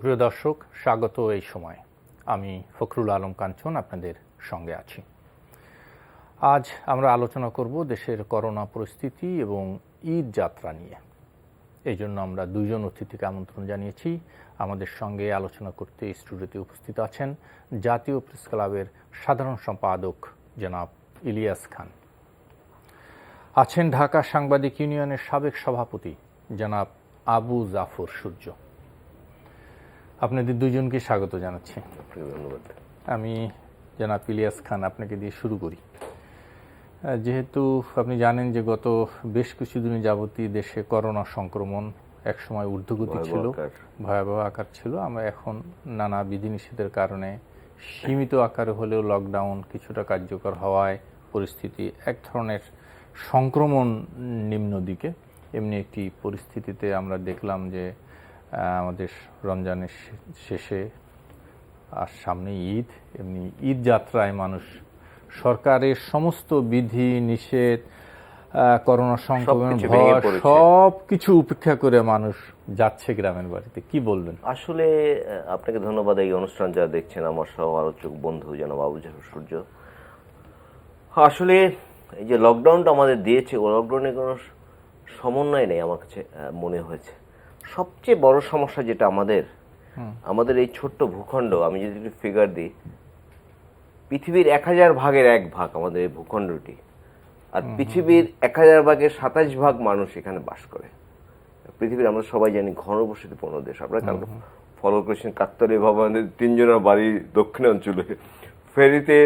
সুপ্রিয় দর্শক, স্বাগত এই সময়। আমি ফখরুল আলম কাঞ্চন আপনাদের সঙ্গে আছি। আজ আমরা আলোচনা করব দেশের করোনা পরিস্থিতি এবং ঈদ যাত্রা নিয়ে। এই জন্য আমরা দুইজন অতিথিকে আমন্ত্রণ জানিয়েছি। আমাদের সঙ্গে আলোচনা করতে স্টুডিওতে উপস্থিত আছেন জাতীয় প্রেস ক্লাবের সাধারণ সম্পাদক জনাব ইলিয়াস খান, আছেন ঢাকা সাংবাদিক ইউনিয়নের সাবেক সভাপতি জনাব আবু জাফর সূর্য। আপনাদের দুজনকে স্বাগত জানাচ্ছি। ধন্যবাদ। আমি জনাব ইলিয়াস খান আপনাকে দিয়ে শুরু করি। যেহেতু আপনি জানেন যে গত বেশ কিছুদিন যাবতীয় দেশে করোনা সংক্রমণ একসময় ঊর্ধ্বগতি ছিল, ভয়াবহ আকার ছিল। আমরা এখন নানা বিধিনিষেধের কারণে সীমিত আকারে হলেও লকডাউন কিছুটা কার্যকর হওয়ায় পরিস্থিতি এক ধরনের সংক্রমণ নিম্ন দিকে। এমনি একটি পরিস্থিতিতে আমরা দেখলাম যে আমাদের রমজানের শেষে আর সামনে ঈদ, এমনি ঈদ যাত্রায় মানুষ সরকারের সমস্ত বিধি নিষেধ, করোনা সংক্রমণ ভয় সব কিছু উপেক্ষা করে মানুষ যাচ্ছে গ্রামের বাড়িতে। কি বলবেন? আসলে আপনাকে ধন্যবাদ। এই অনুষ্ঠান যারা দেখছেন, আমার সহ আলোচক বন্ধু জনাব আবু জাফর সূর্য, আসলে এই যে লকডাউনটা আমাদের দিয়েছে, ও লকডাউনের কোনো সমন্বয় নেই আমার কাছে মনে হয়েছে। সবচেয়ে বড় সমস্যা যেটা আমাদের এই ছোট্ট ভূখণ্ড, আমি যদি একটু ফিগার দিই, পৃথিবীর 1000 ভাগের 1 ভাগ আমাদের এই ভূখণ্ডটি, আর পৃথিবীর 1000 ভাগের 27 ভাগ মানুষ এখানে বাস করে। পৃথিবীর আমরা সবাই জানি ঘনবসতিপূর্ণ দেশ। আপনারা কালকে ফলো করেছেন কাকতালীয় ভবনের 3 জনের বাড়ি দক্ষিণ অঞ্চলে, ফেরিতে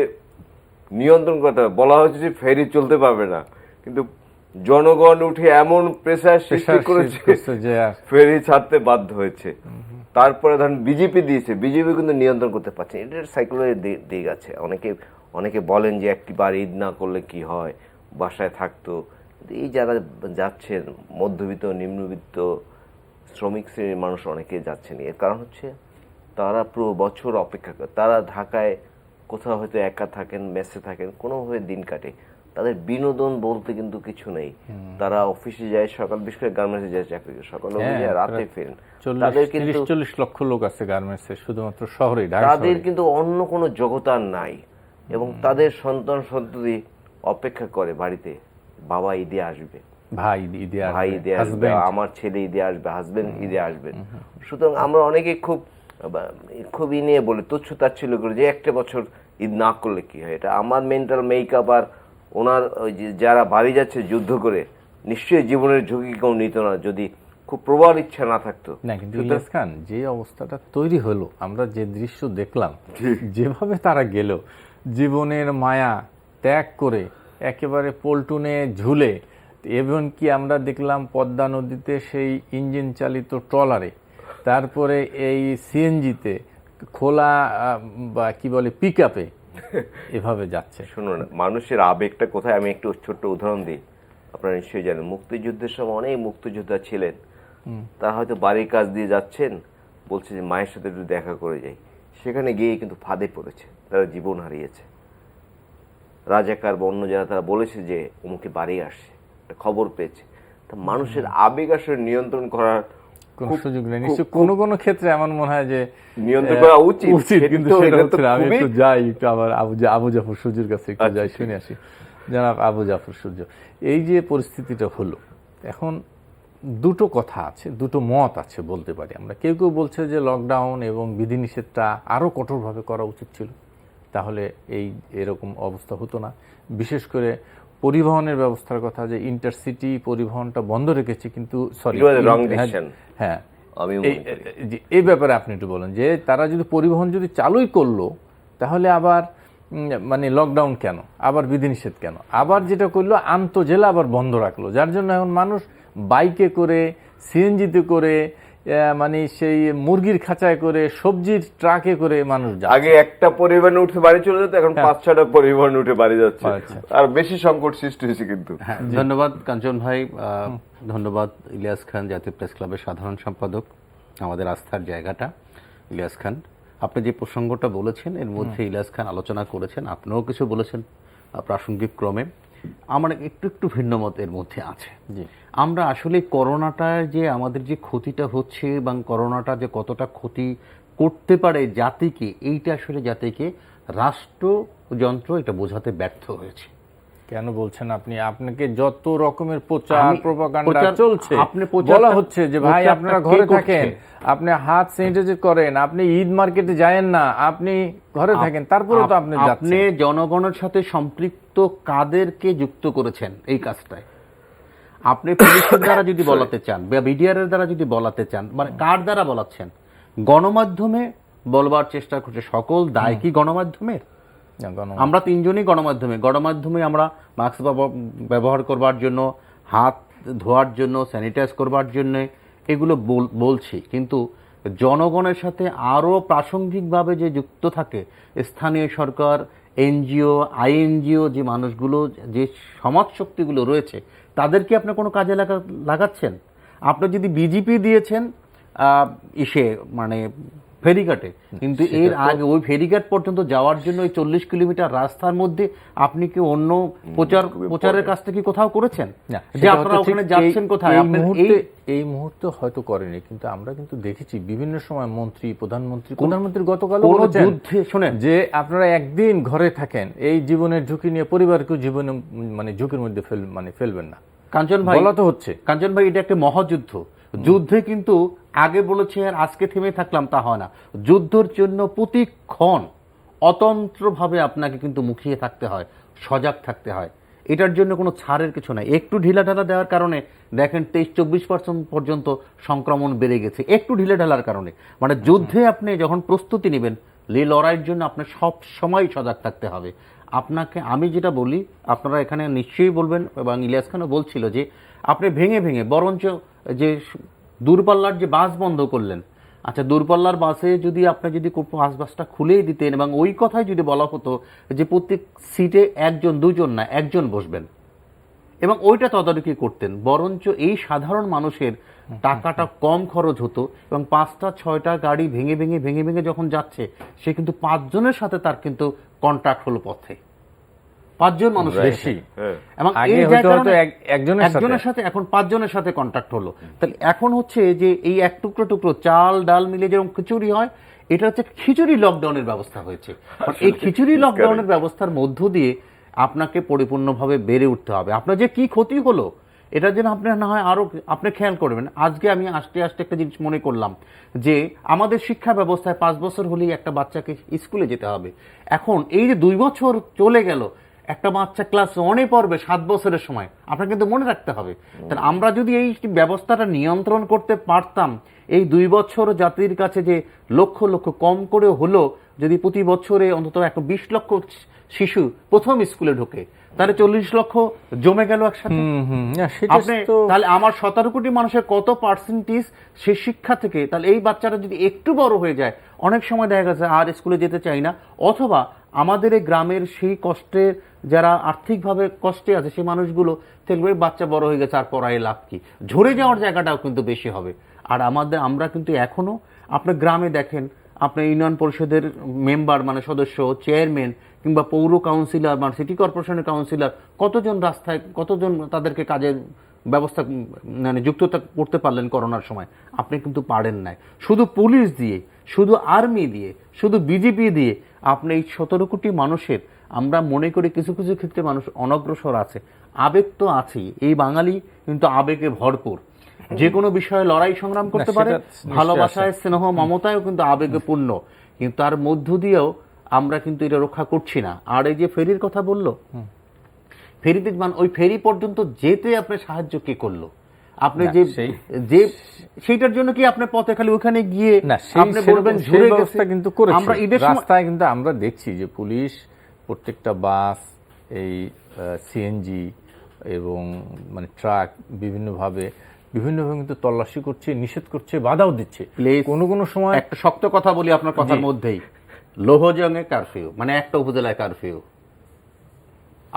নিয়ন্ত্রণ করতে হবে, বলা হয়েছে যে ফেরি চলতে পারবে না, কিন্তু জনগণ উঠে এমন প্রেসার সৃষ্টি করেছে যে ফেরি ছাড়তে বাধ্য হয়েছে। তারপরে ধরেন বিজেপি দিয়েছে, বিজেপি কিন্তু নিয়ন্ত্রণ করতে পারছে। এটার সাইকোলজি দিক আছে। অনেকে বলেন যে একটিবার ঈদ না করলে কি হয়, বাসায় থাকতো। এই যারা যাচ্ছেন মধ্যবিত্ত, নিম্নবিত্ত, শ্রমিক শ্রেণীর মানুষ অনেকে যাচ্ছেন। এর কারণ হচ্ছে তারা পুরো বছর অপেক্ষা করে। তারা ঢাকায় কোথাও হয়তো একা থাকেন, মেসে থাকেন, কোনোভাবে দিন কাটে। তাদের বিনোদন বলতে কিন্তু কিছু নেই। তারা অফিসে যায় সকাল, বিশেষ করে গার্মেন্টসে যায় চাকরি করে, সকালে যায় রাতে ফেরেন। তাদের কিন্তু 40 লক্ষ লোক আছে গার্মেন্টসে শুধুমাত্র শহরে। তাদের কিন্তু অন্য কোনো জগতার নাই, এবং তাদের সন্তান সন্ততি অপেক্ষা করে বাড়িতে, বাবা ঈদে আসবে, ভাই ঈদে আসবে, আমার ছেলে ঈদে আসবে, হাজবেন্ড ঈদে আসবেন। সুতরাং আমরা অনেকে খুব নিয়ে বলে তুচ্ছ তাচ্ছিল্য করে যে একটা বছর ঈদ না করলে কি হয়। এটা আমার মেন্টাল মেকআপ। আর ওনার ওই যে যারা বাড়ি যাচ্ছে যুদ্ধ করে, নিশ্চয়ই জীবনের ঝুঁকি কেউ নিত না যদি খুব প্রবল ইচ্ছা না থাকতো। না, কিন্তু ইলিয়াস খান, যে অবস্থাটা তৈরি হলো, আমরা যে দৃশ্য দেখলাম, যেভাবে তারা গেল জীবনের মায়া ত্যাগ করে একেবারে পল্টুনে ঝুলে, এবং কি আমরা দেখলাম পদ্মা নদীতে সেই ইঞ্জিন চালিত ট্রলারে, তারপরে এই সিএনজিতে, খোলা বা কি বলে পিকআপে এভাবে যাচ্ছে। শুনুন, মানুষের আবেগটা কোথায়, আমি একটু ছোট্ট উদাহরণ দিই। আপনারা নিশ্চয়ই জানেন, মুক্তিযুদ্ধের সময় অনেক মুক্তিযোদ্ধা ছিলেন, তারা হয়তো বাড়ির কাজ দিয়ে যাচ্ছেন, বলছে যে মায়ের সাথে একটু দেখা করে যাই। সেখানে গিয়ে কিন্তু ফাঁদে পড়েছে, তারা জীবন হারিয়েছে। রাজাকার বা অন্য যারা, তারা বলেছে যে অমুকে বাড়ি আসছে, খবর পেয়েছে। তা মানুষের আবেগ আসলে নিয়ন্ত্রণ করার কোনো সুযোগ নেই। নিশ্চয় কোনো কোনো ক্ষেত্রে এমন মনে হয় যে নিয়ন্ত্রণ করা উচিত, কিন্তু আমি একটু যাই, একটু আবার আবু জাফর সূর্যের কাছে একটু যাই, শুনে আসি। জনাব আবু জাফর সূর্য, এই যে পরিস্থিতিটা হলো, এখন দুটো কথা আছে, দুটো মত আছে বলতে পারি আমরা। কেউ কেউ বলছে যে লকডাউন এবং বিধিনিষেধটা আরও কঠোরভাবে করা উচিত ছিল, তাহলে এরকম অবস্থা হতো না। বিশেষ করে পরিবহনের ব্যবস্থার কথা, যে ইন্টারসিটি পরিবহনটা বন্ধ রেখেছে, কিন্তু হ্যাঁ, এই ব্যাপারে আপনি একটু বলেন যে তারা যদি পরিবহন যদি চালুই করলো, তাহলে আবার মানে লকডাউন কেন, আবার বিধিনিষেধ কেন, আবার যেটা করলো আন্তঃজেলা আবার বন্ধ রাখলো, যার জন্য এখন মানুষ বাইকে করে, সিএনজিতে করে, মানে সেই মুরগির খাঁচায় করে, সবজির ট্রাকে করে মানুষ যায়। আগে একটা পরিবহন উঠে বাড়ি চলে যেত, এখন 5-6টা পরিবহন উঠে বাড়ি যাচ্ছে। আর বেশি সংকট সৃষ্টি হয়েছে। কিন্তু ধন্যবাদ কাঞ্চন ভাই, ধন্যবাদ ইলিয়াস খান, জাতীয় প্রেস ক্লাবের সাধারণ সম্পাদক, আমাদের আস্থার জায়গাটা। ইলিয়াস খান, আপনি যে প্রসঙ্গটা বলেছেন এর মধ্যে ইলিয়াস খান আলোচনা করেছেন, আপনিও কিছু বলেছেন প্রাসঙ্গিক ক্রমে। আমার একটু একটু ভিন্ন মতের মধ্যে আছে। জি। আমরা আসলে করোনাটার যে আমাদের যে ক্ষতিটা হচ্ছে এবং করোনাটা যে কতটা ক্ষতি করতে পারে জাতিকে, এইটা আসলে জাতিকে রাষ্ট্রযন্ত্র এটা বোঝাতে ব্যর্থ হয়েছে। কেন বলছেন আপনি? আপনাকে যত রকমের প্রচার আমি- প্রপাগান্ডা প্রচার- চলছে, আপনি প্রচারটা- বলা হচ্ছে যে ভাই প্রচারটা আপনারা কে ঘরে করছে? থাকেন, আপনি হাত স্যানিটাইজ করেন, আপনি ঈদ মার্কেটে যায়েন না, আপনি ঘরে থাকেন, তারপরে তো আপনি আপনি যাচ্ছেন। জনগণের সাথে সম্পৃক্ত কাদেরকে যুক্ত করেছেন এই কাজটায়? আপনি পুলিশের দ্বারা যদি বলাতে চান বা বিডিআর দ্বারা যদি বলাতে চান, মানে কার দ্বারা বলাচ্ছেন? গণমাধ্যমে বলবার চেষ্টা করছে। সকল দায় কি গণমাধ্যমের? না, আমরা তিনজনই গণমাধ্যমে আমরা মাস্ক ব্যবহার করবার জন্য, হাত ধোয়ার জন্য, স্যানিটাইজ করবার জন্য এগুলো বলছি, কিন্তু জনগণের সাথে আরও প্রাসঙ্গিকভাবে যে যুক্ত থাকে স্থানীয় সরকার, এনজিও, আইএনজিও, যে মানুষগুলো, যে সমাজ শক্তিগুলো রয়েছে, তাদেরকে আপনি কোনো কাজে লাগাচ্ছেন? আপনি যদি বিজেপি দিয়েছেন মানে ফেরিঘাটে, কিন্তু এর আগে ওই ফেরিঘাট পর্যন্ত যাওয়ার জন্য ওই 40 কিলোমিটার রাস্তার মধ্যে আপনি কি অন্য প্রচারের কাজটা কি কোথাও করেছেন? না, যে সেটা আপনারা হয়তো ওখানে ঠিক যাচ্ছেন কোথায়? এই মুহূর্তে হয়তো করেনি, কিন্তু আমরা কিন্তু দেখেছি বিভিন্ন সময় প্রধানমন্ত্রী গতকাল কোন বলেছেন যুদ্ধে শোনেন যে আপনারা একদিন ঘরে থাকেন, এই জীবনের ঝুঁকি নিয়ে পরিবারকে জীবনে ঝুঁকির মধ্যে ফেলবেন না। কাঞ্চন ভাই, বলা তো হচ্ছে। কাঞ্চন ভাই, এটা একটা মহাযুদ্ধ। যুদ্ধে কিন্তু আগে বলেছে আর আজকে থেমে থাকলাম তা হয় না। যুদ্ধের জন্য প্রতিক্ষণ অতন্ত্রভাবে আপনাকে কিন্তু মুখিয়ে থাকতে হয়, সজাগ থাকতে হয়। এটার জন্য কোনো ছাড়ের কিছু নাই। একটু ঢিলাঢালা দেওয়ার কারণে দেখেন 23-24% পর্যন্ত সংক্রমণ বেড়ে গেছে, একটু ঢিলাঢালার কারণে। মানে যুদ্ধে আপনি যখন প্রস্তুতি নেবেন, লড়াইয়ের জন্য আপনার সব সময় সজাগ থাকতে হবে। আপনাকে আমি যেটা বলি, আপনারা এখানে নিশ্চয়ই বলবেন, এবং ইলিয়াস খানও বলছিল যে আপনি ভেঙে ভেঙে বরঞ্চ যে দূরপাল্লার যে বাস বন্ধ করলেন, আচ্ছা দূরপাল্লার বাসে যদি আপনি যদি বাসটা খুলেই দিতেন এবং ওই কথাই যদি বলা হতো যে প্রত্যেক সিটে একজন, দুজন না একজন বসবেন, এবং ওইটা তদারকি করতেন, বরঞ্চ এই সাধারণ মানুষের টাকাটা কম খরচ হতো। এবং 5টা-6টা গাড়ি ভেঙে ভেঙে যখন যাচ্ছে, সে কিন্তু 5 জনের সাথে তার কিন্তু কন্ট্যাক্ট হলো পথে, 5 জন মানুষ বেশি, এবং এই একজনের সাথে এখন 5 জনের সাথে কন্ট্যাক্ট হলো। তাহলে এখন হচ্ছে যে এই এক টুকরো টুকরো চাল ডাল মিলে যেরকম খিচুড়ি হয়, এটা হচ্ছে খিচুড়ি লকডাউনের ব্যবস্থা হয়েছে। এই খিচুড়ি লকডাউনের ব্যবস্থার মধ্য দিয়ে আপনাকে পরিপূর্ণভাবে বেড়ে উঠতে হবে। আপনার যে কি ক্ষতি হলো এটার জন্য আপনি না হয় আরো আপনি খেয়াল করবেন। আজকে আমি আস্তে একটা জিনিস মনে করলাম যে আমাদের শিক্ষা ব্যবস্থায় 5 বছর হলেই একটা বাচ্চাকে স্কুলে যেতে হবে। এখন এই যে 2 বছর চলে গেল, একটা বাচ্চা ক্লাস 1-এ পড়বে 7 বছরের সময়, আপনাকে কিন্তু মনে রাখতে হবে। তাহলে আমরা যদি এই ব্যবস্থাটা নিয়ন্ত্রণ করতে পারতাম, এই 2 বছর জাতির কাছে যে লক্ষ লক্ষ কম করে হলো, যদি প্রতি বছরে অন্তত 20 লক্ষ শিশু প্রথম স্কুলে ঢোকে, তাহলে 40 লক্ষ জমে গেল একসাথে। তাহলে আমার 17 কোটি মানুষের কত পার্সেন্টেজ সে শিক্ষা থেকে, তাহলে এই বাচ্চারা যদি একটু বড় হয়ে যায়, অনেক সময় দেখা গেছে আর স্কুলে যেতে চাই না, অথবা আমাদের এই গ্রামের সেই কষ্টে যারা আর্থিকভাবে কষ্টে আছে সেই মানুষগুলো দেখবে বাচ্চা বড় হয়ে গেছে আর পড়ায় লাভ কি, ঝরে যাওয়ার জায়গাটাও কিন্তু বেশি হবে। আর আমরা কিন্তু এখনো আপনার গ্রামে দেখেন, আপনার ইউনিয়ন পরিষদের মেম্বার মানে সদস্য, চেয়ারম্যান, কিংবা পৌর কাউন্সিলর মানে সিটি কর্পোরেশনের কাউন্সিলর, কতজন রাস্তায়, কতজন তাদেরকে কাজের ব্যবস্থা মানে যুক্ততা করতে পারলেন করোনার সময়? আপনি কিন্তু পারেন নাই। শুধু পুলিশ দিয়ে, শুধু আর্মি দিয়ে, শুধু বিজেপি দিয়ে আপনি এই 17 কোটি মানুষের, আমরা মনে করি কিছু কিছু ক্ষেত্রে মানুষ অনগ্রসর আছে, আবেগ তো আছেই। এই বাঙালি কিন্তু আবেগে ভরপুর, যে কোনো বিষয়ে লড়াই সংগ্রাম করতে পারে, ভালোবাসায়, স্নেহ, মমতায়ও কিন্তু আবেগে পূর্ণ, কিন্তু তার মধ্য দিয়েও আমরা কিন্তু এটা রক্ষা করছি না। আর এই যে ফেরির কথা বললো, ফেরিতে ওই ফেরি পর্যন্ত যেতে আপনার সাহায্য কে করলো? আপনি যে সেইটার জন্য কি আপনার পথে খালি ওখানে গিয়ে আপনি বলবেন ঝরে গেছে? কিন্তু আমরা ঈদের রাস্তায় কিন্তু আমরা দেখছি যে পুলিশ প্রত্যেকটা বাস, এই সিএনজি এবং মানে ট্রাক বিভিন্নভাবে কিন্তু তল্লাশি করছে, নিষেধ করছে, বাধাও দিচ্ছে। কোনো সময় একটা শক্ত কথা বলি আপনার কথার মধ্যেই, লোহজংয়ে কারফিউ, মানে একটা উপজেলায় কারফিউ,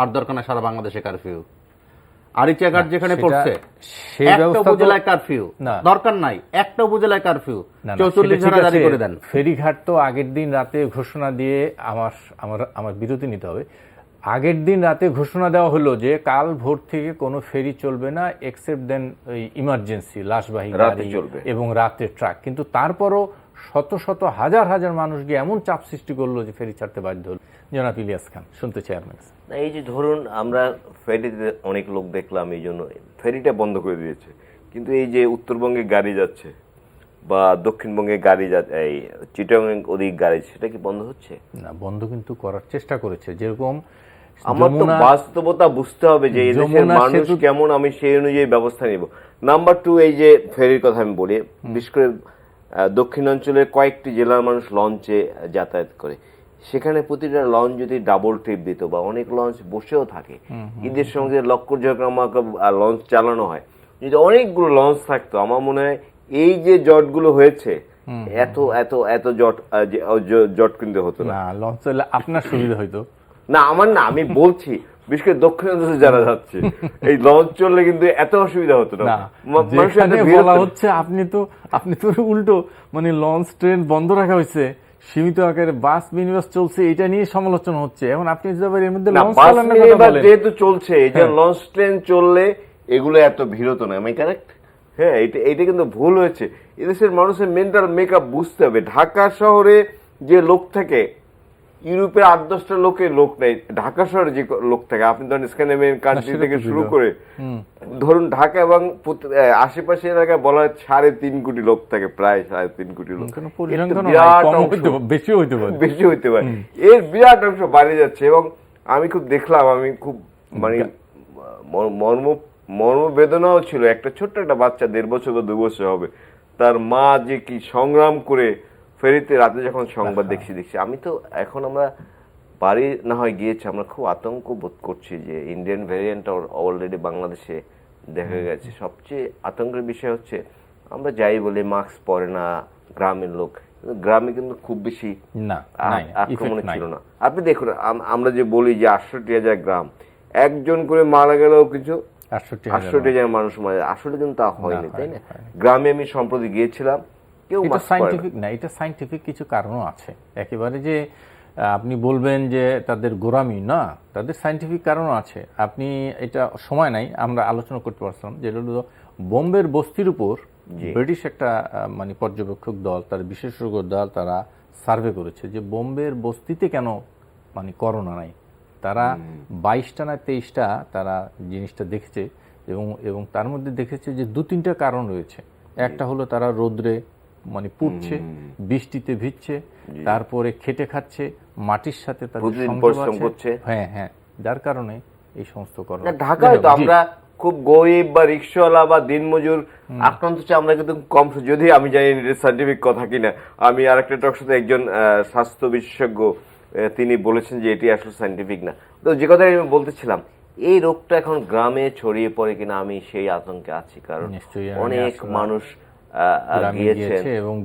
আর দরকার না সারা বাংলাদেশে কারফিউ। আরিচাঘাট যেখানে পড়ছে একটা উপজেলায় কারফিউ দরকার নাই, একটা উপজেলায় কারফিউ 44 ধারা জারি করে দেন। ফেরিঘাট তো আগের দিন রাতে ঘোষণা দিয়ে আমার বিরতি নিতে হবে। আগের দিন রাতে ঘোষণা দেওয়া হলো যে কাল ভোর থেকে কোনো ফেরি চলবে না এক্সেপ্ট দেন ইমার্জেন্সি লাশবাহী রাতে গাড়ি চলবে। এবং রাতে ট্রাক, কিন্তু তারপরও শত শত হাজার হাজার মানুষ গিয়ে এমন চাপ সৃষ্টি করলো যে ফেরি ছাড়তে বাধ্য হল। জনাব ইলিয়াস খান, শুনতে চাই আপনার কাছে। না, এই যে ধরুন আমরা ফেরিতে অনেক লোক দেখলাম, এই জন্য ফেরিটা বন্ধ করে দিয়েছে, কিন্তু এই যে উত্তরবঙ্গে গাড়ি যাচ্ছে বা দক্ষিণবঙ্গে গাড়ি যাচ্ছে, এই চিটাগাং ওদিক গাড়ি, সেটা কি বন্ধ হচ্ছে? না, বন্ধ কিন্তু করার চেষ্টা করেছে। যেরকম আমার তো বাস্তবতা বুঝতে হবে যে এই দেশের মানুষ কেমন, আমি সেই অনুযায়ী ব্যবস্থা নিব। নাম্বার 2, এই যে ফেরির কথা আমি বলি, বিশেষ করে দক্ষিণাঞ্চলের কয়েকটি জেলার মানুষ লঞ্চে যাতায়াত করে, সেখানে প্রতিটা লঞ্চ যদি ডাবল ট্রিপ দিত বা অনেক লঞ্চ বসেও থাকে, ঈদের সঙ্গে লঞ্চ চালানো হয়, যদি অনেকগুলো লঞ্চ থাকতো, আমার মনে হয় এই যে জটগুলো হয়েছে এত এত এত জট কিন্তু হতো না। লঞ্চ চলে আপনার সুবিধা হইতো না, আমার না, আমি বলছি বিশেষ করে দক্ষিণাঞ্চলে যারা যাচ্ছে, এই লঞ্চ চললে কিন্তু এত অসুবিধা হতো না। যেখানে বলা হচ্ছে আপনি তো উল্টো, মানে লঞ্চ ট্রেন বন্ধ রাখা হয়েছে, সীমিত আকারে বাস মিনিবাস চলছে, এটা নিয়ে সমালোচনা হচ্ছে। এখন আপনি এর মধ্যে লঞ্চ চালানোর কথা বলেন, যেহেতু চলছে, এই যে লঞ্চ ট্রেন চললে এগুলো এত ভিড় হতো না, আমি কারেক্ট? হ্যাঁ, এটা কিন্তু ভুল হয়েছে। এদেশের মানুষের মেন্টাল মেকআপ বুঝতে হবে। ঢাকা শহরে যে লোক থাকে, ইউরোপের 8-10টা লোক নেই ঢাকা শহরে যে লোক থাকে। আপনি ধরেন স্ক্যান্ডিনেভিয়ান কান্ট্রি থেকে শুরু করে ধরুন ঢাকা এবং আশেপাশে এলাকায় বলা হয় 3.5 কোটি লোক থাকে, প্রায় 3.5 কোটি লোক। বেশি হইতে পারে। এর বিরাট অংশ বাইরে যাচ্ছে এবং আমি খুব দেখলাম, আমি খুব মানে মর্মবেদনাও ছিল। একটা ছোট্ট একটা বাচ্চা, 1.5 বছর বা 2 বছর হবে, তার মা যে কি সংগ্রাম করে ফেরিতে রাতে যখন সংবাদ দেখছি, আমি তো এখন আমরা বাড়ি না হয় গিয়েছি, আমরা খুব আতঙ্ক বোধ করছি যে ইন্ডিয়ান ভ্যারিয়েন্ট অলরেডি বাংলাদেশে দেখা গেছে। সবচেয়ে আতঙ্কের বিষয় হচ্ছে আমরা যাই বলি মাস্ক পরে না গ্রামের লোক, গ্রামে কিন্তু খুব বেশি আক্রমণ ছিল না। আপনি দেখুন, আমরা যে বলি যে 68,000 গ্রাম, একজন করে মারা গেলেও কিছু 68,000 মানুষ মারা যায়, আসলে কিন্তু তা হয়নি, তাই না? গ্রামে আমি সম্প্রতি গিয়েছিলাম, এটা সাইন্টিফিক কিছু কারণও আছে। একেবারে যে আপনি বলবেন যে তাদের গোরামি, না, তাদের সাইন্টিফিক কারণও আছে। আপনি এটা সময় নাই, আমরা আলোচনা করতে পারছিলাম, যেটা হলো বোম্বের বস্তির উপর ব্রিটিশ একটা মানে পর্যবেক্ষক দল, তার বিশেষজ্ঞ দল, তারা সার্ভে করেছে যে বোম্বের বস্তিতে কেন মানে করোনা নাই। তারা 22টা না 23টা তারা জিনিসটা দেখেছে এবং তার মধ্যে দেখেছে যে 2-3টা কারণ রয়েছে। একটা হলো তারা রোদ্রে মানে পুড়ছে, বৃষ্টিতে ভিজছে, তারপরে খেটে খাচ্ছে, মাটির সাথে তাদের সংযোগ আছে, হ্যাঁ, যার কারণে এই সমস্ত করোনা। ঢাকায় তো আমরা খুব গরিব বা রিক্সাওয়ালা বা দিনমজুর আক্রান্ত হচ্ছে আমরা কিন্তু কম, যদি আমি জানি এটা সায়েন্টিফিক কথা কিনা। আমি আরেকটা টক সাথে একজন স্বাস্থ্য বিশেষজ্ঞ তিনি বলেছেন যে এটি আসলে সায়েন্টিফিক না। তো যে কথা আমি বলতেছিলাম, এই রোগটা এখন গ্রামে ছড়িয়ে পড়ে কিনা আমি সেই আতঙ্কে আছি, কারণ অনেক মানুষ গিয়েছেন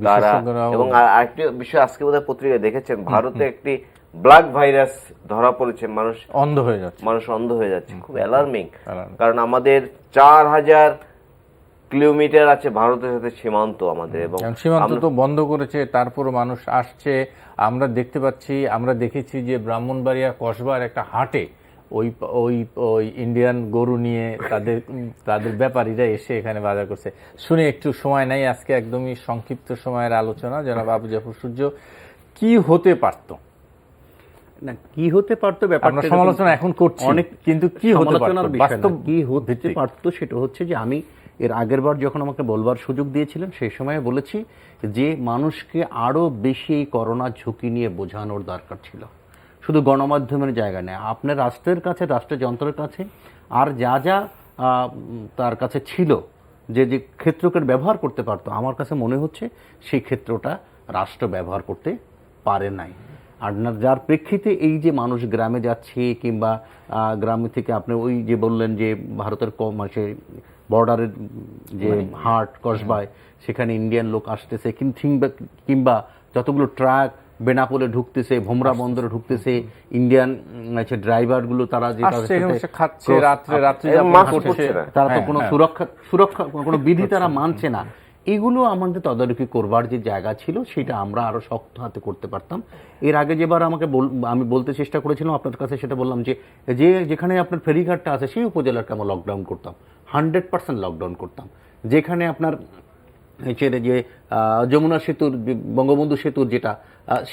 তারা। এবং আরেকটি বিষয়, আজকে বোধহয় পত্রিকায় দেখেছেন, ভারতে একটি ব্ল্যাক ভাইরাস ধরা পড়েছে, মানুষ অন্ধ হয়ে যাচ্ছে। খুব অ্যালার্মিং, কারণ আমাদের 4000 কিলোমিটার আছে ভারতের সাথে সীমান্ত আমাদের, এবং সীমান্ত তো বন্ধ করেছে, তারপরও মানুষ আসছে। আমরা দেখতে পাচ্ছি, আমরা দেখেছি যে ব্রাহ্মণবাড়িয়া কসবার একটা হাটে ওই ইন্ডিয়ান গরু নিয়ে তাদের ব্যাপারীরা এসে এখানে বাজার করছে। শুনে একটু সময় নাই, আজকে একদমই সংক্ষিপ্ত সময়ের আলোচনা। জনাব আবু জাফর সূর্য, কি হতে পারত? না, কি হতে পারতো ব্যাপারটা সমালোচনা এখন করছি অনেক, কিন্তু কি হতে পারতো সেটা হচ্ছে যে আমি এর আগের বার যখন আমাকে বলবার সুযোগ দিয়েছিলেন, সেই সময় বলেছি যে মানুষকে আরো বেশি এই করোনা ঝুঁকি নিয়ে বোঝানোর দরকার ছিল। শুধু গণমাধ্যমের জায়গা নেই, আপনার রাষ্ট্রের কাছে, রাষ্ট্রের যন্ত্রের কাছে, আর যা তার কাছে ছিল, যে ক্ষেত্রকে ব্যবহার করতে পারতো, আমার কাছে মনে হচ্ছে সেই ক্ষেত্রটা রাষ্ট্র ব্যবহার করতে পারে নাই। আর যার প্রেক্ষিতে এই যে মানুষ গ্রামে যাচ্ছে, কিংবা গ্রামে থেকে আপনি ওই যে বললেন যে ভারতের বর্ডারের যে হাট কসবায়, সেখানে ইন্ডিয়ান লোক আসতেছে, কিংবা যতগুলো ট্রাক বেনাপোলে ঢুকতেছে, ভোমরা বন্দরে ঢুকতেছে, ইন্ডিয়ান ড্রাইভারগুলো তারা যে তারা তো কোনো সুরক্ষা কোনো বিধি তারা মানছে না। এগুলো আমাদের তদারকি করবার যে জায়গা ছিল সেটা আমরা আরো শক্ত হাতে করতে পারতাম। এর আগে যেবার আমি বলতে চেষ্টা করেছিলাম আপনার কাছে, সেটা বললাম যে যেখানে আপনার ফেরিঘাটটা আছে সেই উপজেলাকে আমরা লকডাউন করতাম, 100% লকডাউন করতাম। যেখানে আপনার যে যমুনা সেতুর, বঙ্গবন্ধু সেতুর যেটা,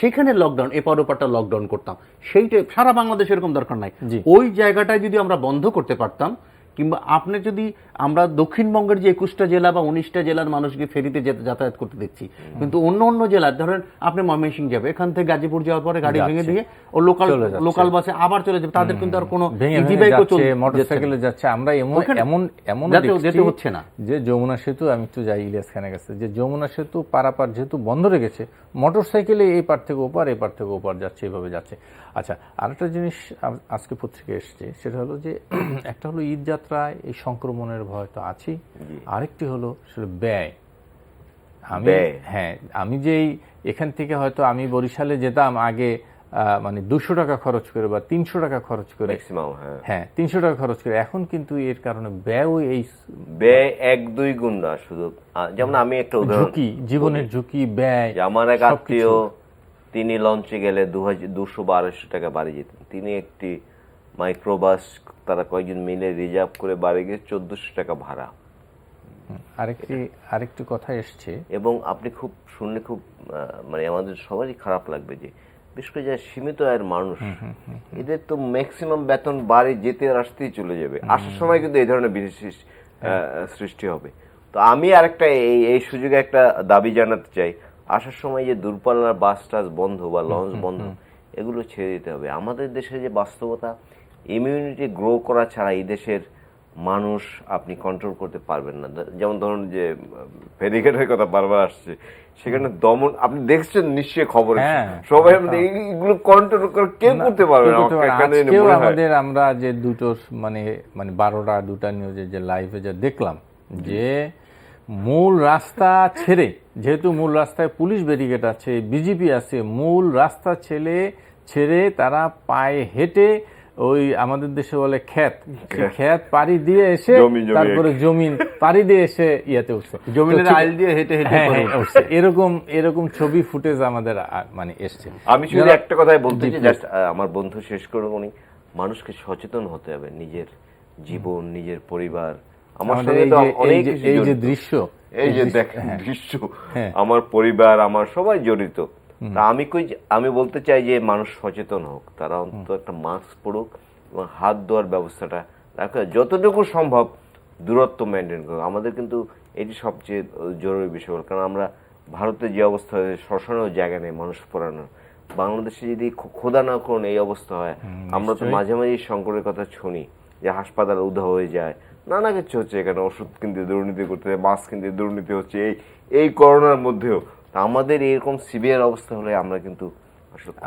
সেখানে লকডাউন, এপার ওপারটা লকডাউন করতাম। সেইটা সারা বাংলাদেশে এরকম দরকার নাই, ওই জায়গাটায় যদি আমরা বন্ধ করতে পারতাম, কিংবা আপনি যদি আমরা দক্ষিণবঙ্গের যে 21টা জেলা বা 19টা জেলার মানুষকে ফেরিতে যাতায়াত করতে দেখছি, কিন্তু অন্য অন্য জেলার ধরেন আপনি ময়মনসিংহ যাবে, এখান থেকে গাজীপুর যাওয়ার পরে গাড়ি ভেঙে দিয়ে ও লোকাল বাসে আবার চলে যাবে, তাদের কিন্তু আর কোনো মোটরসাইকেলে যাচ্ছে। আমরা এমন যেতে হচ্ছে না যে যমুনা সেতু, আমি একটু যাই ইলিয়াস খানের কাছে, যে যমুনা সেতু পারাপার যেহেতু বন্ধ রেখেছে, মোটরসাইকেলে এই পার থেকে ওপার, এই পার থেকে ওপার যাচ্ছে, এইভাবে যাচ্ছে। আচ্ছা, আরেকটা জিনিস আজকে পত্রিকায় এসছে, সেটা হলো যে একটা হলো ঈদ যাত্রায় এই সংক্রমণের ভয় তো আছেই, আরেকটি হলো সেটা ব্যয়। আমি যেই এখান থেকে হয়তো আমি বরিশালে যেতাম আগে, মানে 200 টাকা খরচ করে বা 300 টাকা খরচ করে, 300 টাকা খরচ করে, এখন কিন্তু এর কারণে ব্যয় 1-2 গুণ না শুধু। যেমন আমি একটা ঝুঁকি, জীবনের ঝুঁকি, ব্যয়। আমার এক আত্মীয়, তিনি লঞ্চে গেলে 200-250 টাকা বাড়ি যেতেন। তিনি একটি মাইক্রোবাস তারা কয়েকজন মিলে রিজার্ভ করে বাড়ি গিয়ে 1400 টাকা ভাড়া। আরেকটি কথা এসছে, এবং আপনি শুনলে খুব মানে আমাদের সবারই খারাপ লাগবে যে বিশেষ করে যারা সীমিত আয়ের মানুষ, এদের তো ম্যাক্সিমাম বেতন বাড়ি যেতে আর আসতেই চলে যাবে, আসার সময় কিন্তু এই ধরনের বিশেষ সৃষ্টি হবে। তো আমি আরেকটা এই সুযোগে একটা দাবি জানাতে চাই, আসার সময় যে দূরপাল্লার বাস টাস বন্ধ বা লঞ্চ বন্ধ, এগুলো ছেড়ে দিতে হবে। আমাদের দেশের যে বাস্তবতা, ইমিউনিটি গ্রো করা ছাড়া এই দেশের মানুষ আপনি কন্ট্রোল করতে পারবেন না। যেমন ধরুন যে ফেরিঘাটের কথা বারবার আসছে, সেখানে দমন আপনি দেখছেন নিশ্চয়ই খবরে, সবাই এগুলো কন্ট্রোল করে কেউ করতে পারবে না। আমাদের আমরা যে দুটো মানে 12টা 2টা নিউজে যে লাইভে যা দেখলাম, যে মূল রাস্তা ছেড়ে, যেহেতু মূল রাস্তায় পুলিশ ব্যারিকেড আছে, বিজিপি আছে, মূল রাস্তা ছেড়ে তারা পায়ে হেঁটে ওই আমাদের দেশে বলে ক্ষেত পাড়ি দিয়ে এসে, তারপরে জমিন পাড়ি দিয়ে এসে ইয়াতে উঠছে, জমিনের আইল দিয়ে হেঁটে হেঁটে উঠছে। এরকম ছবি ফুটেজ আমাদের মানে এসছে। আমি শুধু একটা কথাই বলতে চাই, জাস্ট আমার বন্ধু শেষ করে উনি, মানুষকে সচেতন হতে হবে, নিজের জীবন, নিজের পরিবার। আমার এই যে দৃশ্য, আমার পরিবার, আমার সবাই জড়িত। তা আমি বলতে চাই যে মানুষ সচেতন হোক, তারা অন্তত একটা মাস্ক পরুক এবং হাত ধোয়ার ব্যবস্থাটা রাখে, যতটুকু সম্ভব দূরত্ব মেনটেন করুক। আমাদের কিন্তু এটি সবচেয়ে জরুরি বিষয়, কারণ আমরা ভারতের যে অবস্থা হয়েছে, শ্মশানেও জায়গা নেই মানুষ পড়ানোর। বাংলাদেশে যদি খোদা না করুন এই অবস্থা হয়, আমরা তো মাঝে মাঝে সংকটের কথা শুনি যে হাসপাতাল উধাও হয়ে যায়, নানা কিছু হচ্ছে, এখানে ওষুধ কিনতে দুর্নীতি করতে, মাস্ক কিনতে দুর্নীতি হচ্ছে এই করোনার মধ্যেও। আমাদের এরকম সিভিয়ার অবস্থা হলে আমরা কিন্তু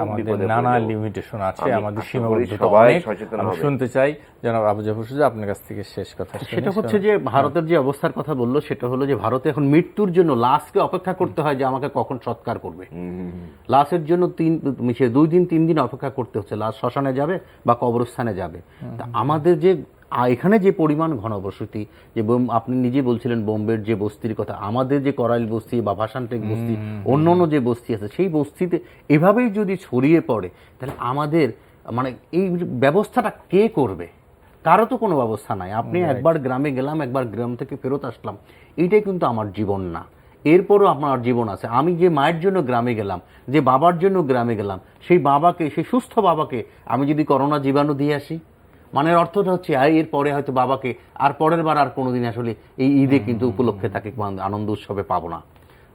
আমাদের নানা লিমিটেশন আছে, আমাদের সীমাবদ্ধতা অনেক। আমি শুনতে চাই জনাব আবু জাফর সুজা আপনার কাছ থেকে শেষ কথা। সেটা হচ্ছে যে ভারতের যে অবস্থার কথা বললো, সেটা হলো যে ভারতে এখন মৃত্যুর জন্য লাশকে অপেক্ষা করতে হয় যে আমাকে কখন সৎকার করবে। লাশের জন্য 2 দিন 3 দিন অপেক্ষা করতে হচ্ছে, লাশ শ্মশানে যাবে বা কবরস্থানে যাবে। তা আমাদের যে এখানে যে পরিমাণ ঘনবসতি, যে আপনি নিজে বলছিলেন বোম্বের যে বস্তির কথা, আমাদের যে করাইল বস্তি বা ভাসানটেক বস্তি, অন্য যে বস্তি আছে, সেই বস্তিতে এভাবেই যদি ছড়িয়ে পড়ে, তাহলে আমাদের মানে এই ব্যবস্থাটা কে করবে? কারো তো কোনো ব্যবস্থা নাই। আপনি একবার গ্রামে গেলাম, একবার গ্রাম থেকে ফেরত আসলাম, এইটাই কিন্তু আমার জীবন না। এরপরও আমার জীবন আছে। আমি যে মায়ের জন্য গ্রামে গেলাম, যে বাবার জন্য গ্রামে গেলাম, সেই সুস্থ বাবাকে আমি যদি করোনা জীবাণু দিয়ে আসি, মানে অর্থটা হচ্ছে এর পরে হয়তো বাবাকে আর পরের বার আর কোনোদিন আসলে এই ঈদে কিন্তু উপলক্ষে তাকে আনন্দ উৎসবে পাবো না।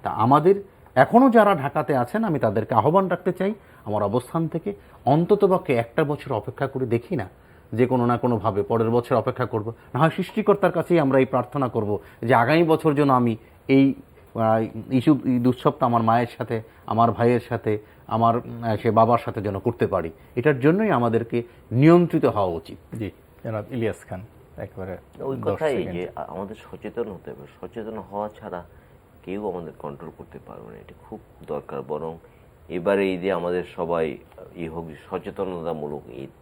তা আমাদের এখনো যারা ঢাকাতে আছেন, আমি তাদেরকে আহ্বান রাখতে চাই, আমার অবস্থান থেকে অন্ততপক্ষে 1টা বছর অপেক্ষা করে দেখি না, যে কোনো না কোনোভাবে পরের বছর অপেক্ষা করব। না হয় সৃষ্টিকর্তার কাছেই আমরা এই প্রার্থনা করব যে আগামী বছর যেন আমি এই ঈদ উৎসবটা আমার মায়ের সাথে, আমার ভাইয়ের সাথে, আমার সে বাবার সাথে যেন করতে পারি। এটার জন্যই আমাদেরকে নিয়ন্ত্রিত হওয়া উচিত। জি জনাব ইলিয়াস খান, একবারে ওই কথাই যে আমাদের সচেতন হতে হবে। সচেতন হওয়া ছাড়া কেউ আমাদের কন্ট্রোল করতে পারবে না, এটা খুব দরকার। বরং এবারে ঈদে আমাদের সবাই হোক সচেতনতামূলক ঈদ,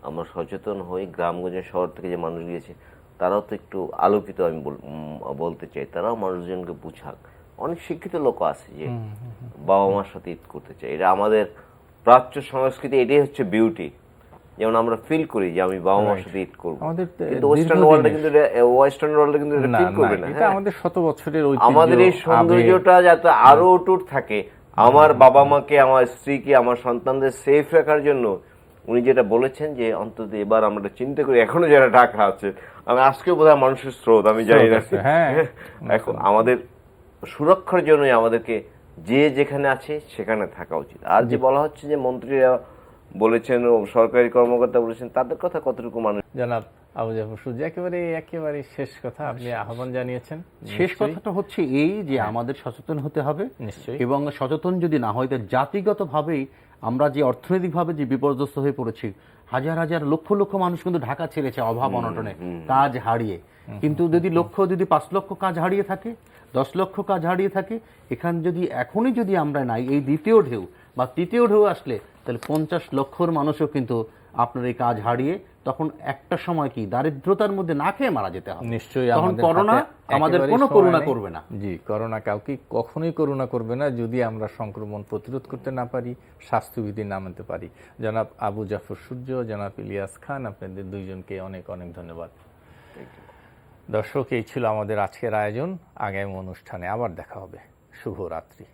আমরা সচেতন হই। গ্রামগঞ্জে শহর থেকে যে মানুষ গিয়েছে তারাও তো একটু আলোকিত, আমি বলতে চাই, তারাও মানুষজনকে বুঝাক। অনেক শিক্ষিত লোক আছে যে বাবা মার সাথে ঈদ করতে চাই। এটা আমাদের প্রাচ্য সংস্কৃতি, এটাই হচ্ছে বিউটি। যেমন আমরা ফিল করি যে আমি বাবা মার সাথে ঈদ করবো, আমাদের কিন্তু ওয়েস্টার্ন ওয়ার্ল্ডে কিন্তু এটা না ফিল করবে না, না। এটা আমাদের শত বছরের ঐতিহ্য, আমাদের এই সৌন্দর্যটা যাতে আরো অটুট থাকে, আমার বাবা মাকে, আমার স্ত্রীকে, আমার সন্তানদের সেফ রাখার জন্য উনি যেটা বলেছেন যে অন্তত এবার আমরা চিন্তা করি, এখনো যারা ঢাকা আছে, আমি আজকে বোধহয় মানুষের স্রোত, আমি জানি না, হ্যাঁ এখন আমাদের সুরক্ষার জন্যই আমাদেরকে যে যেখানে আছে সেখানে থাকা উচিত। আর যে বলা হচ্ছে যে মন্ত্রীরা বলেছেন ও সরকারি কর্মকর্তা বলেছেন, তাদের কথা কতটুকু মানুষ। জনাব আবু জাফর সুজি, একেবারে শেষ কথা আপনি আহ্বান জানিয়েছেন। শেষ কথাটা হচ্ছে এই যে আমাদের সচেতন হতে হবে, নিশ্চয়ই। এবং সচেতন যদি না হয়, তাহলে জাতিগতভাবেই আমরা যে অর্থনৈতিকভাবে যে বিপর্যস্ত হয়ে পড়েছি, হাজার হাজার লক্ষ লক্ষ মানুষ কিন্তু ঢাকা ছেড়েছে অভাব অনটনে, কাজ হারিয়ে। কিন্তু যদি 5 লক্ষ কাজ হারিয়ে থাকে, 10 লক্ষ কাজ হারিয়ে থাকে, এখান যদি এখনই যদি আমরা নাই, এই দ্বিতীয় ঢেউ বা তৃতীয় ঢেউ আসলে, তাহলে 50 লক্ষর মানুষও কিন্তু আপনার এই কাজ হারিয়ে তখন একটা সময় কি দারিদ্রতার মধ্যে না খেয়ে মারা যেতে হবে। নিশ্চয়ই। তখন আমাদের করোনা হাতে আমাদের একেবারেই কোনো সময় করুণা নেই। করবে না। জি, করোনা কাউকে কখনোই করুণা করবে না যদি আমরা সংক্রমণ প্রতিরোধ করতে না পারি, স্বাস্থ্যবিধি না মানতে পারি। জনাব আবু জাফর সূর্য, জনাব ইলিয়াস খান, আপনাদের দুইজনকে অনেক অনেক ধন্যবাদ। দর্শক, এই ছিল আমাদের আজকের আয়োজন। আগামী অনুষ্ঠানে আবার দেখা হবে। শুভরাত্রি।